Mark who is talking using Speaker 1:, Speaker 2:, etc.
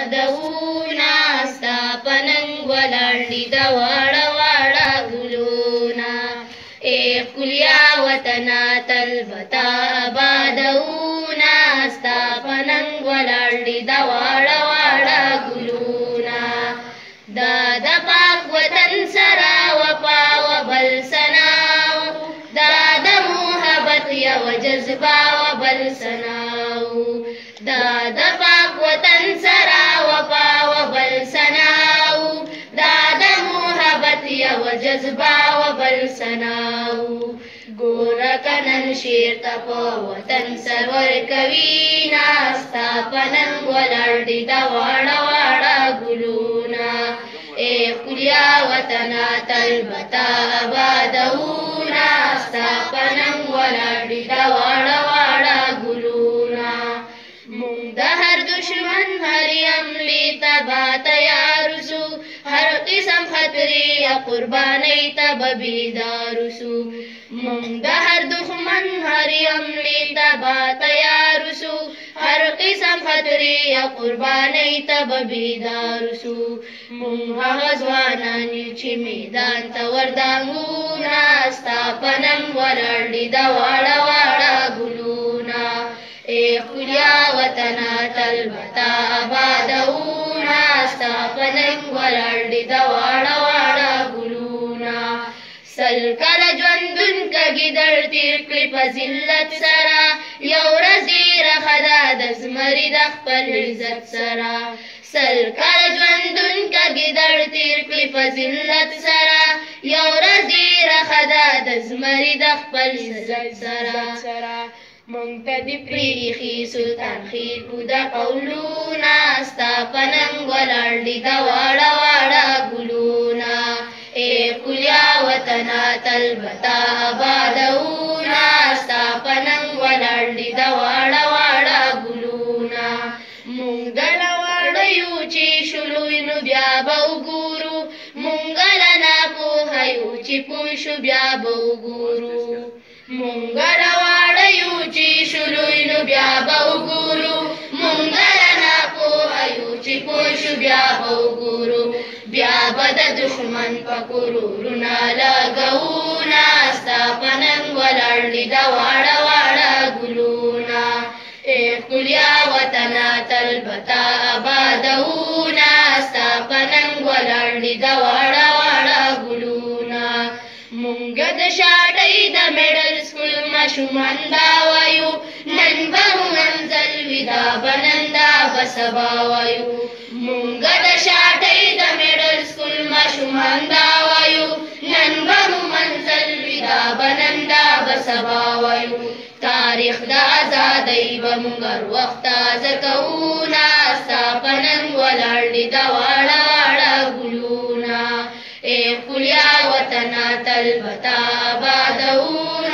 Speaker 1: آبادونا ستا پننګ ولاړ دي د واړه واړه ګلونه اے ښکلیا وطنه تل به تا آبادونا ستا پننګ ولاړ دي د واړه واړه ګلونه دا د پاک وطن سره وفا و بل ثناو دا د محبت یو جذبه و بل ثناو دا د پاک وطن سره وفا و بل ثناو دا د محبت یو جذبه و بل ثناو ګوره که نن شعر ته په وطن سر ورکوي ناستا پننګ ولاړ دي د واړه واړه ګلونه اے ښکلیا وطنه تل به تا آبادونا ستا پننګ ولاړ دي د واړه واړه ګلونه مونږ د هر دشمن هر حملې ته به تیار سو هر قسم خطرې یا قربانۍ ته به بیدار سو مونږ د هر دښمن هر حملې ته به تیار سو هر قسم خطرې یا قربانۍ ته به بیدار سو مونږ هغه ځوانان یو چې میدان ته وردانګو ستا پننګ ولاړ دي د واړه واړه ګلونه اے ښکلیا وطنه تل به تا آبادونا ستا پننګ ولاړ دي د واړه واړه ګلونه سل کله ژوندون که ګیدړ تېر کړي په ذلت سره یو ورځ ډېره ښه ده د زمري د خپل عزت سره سل کله ژوندون که ګیدړ تېر کړي په ذلت سره یو ورځ ډېره ښه ده د زمري د خپل عزت سره مونږ ته دې پرېښي سلطان خېل بوده قولونه ستا پننګ ولاړ دي د واړه واړه ګلونه اے ښکلیا وطنه تل به تا آبادونا ستا پننګ ولاړ دي د واړه واړه ګلونه مونږ له واړه یو چې شلو نو بیا به وګورو مونږ له ناپوهه یو چې پوه شو بیا به وګورو مونږ له واړه یو چې شلو نو بیا به وګورو مونږ له ناپوهه یو چې پوه شو بیا به وګورو بیا به د دښمن په کورونه لګونا ستا پننګ ولاړ دي د واړه واړه ګلونه اے ښکلیا وطنه تل به تا آبادونا ستا پننګ ولاړ دي د واړه واړه ګلونه مونږ د شاټۍ د میډل سکول ماشومان دا وایو نن به مو منزل وي دا به نن دا به سبا وایو مونږ د شاټۍ د میډل سکول ماشومان دا وایو نن به مو منزل وي دا به نن دا به سبا وایو تاریخ د ازادۍ به مونږ هر وخت تازه کوو ستا پننګ ولاړ دي د واړه واړه ګلونه اے ښکلیا وطنه تل به تا آبادونا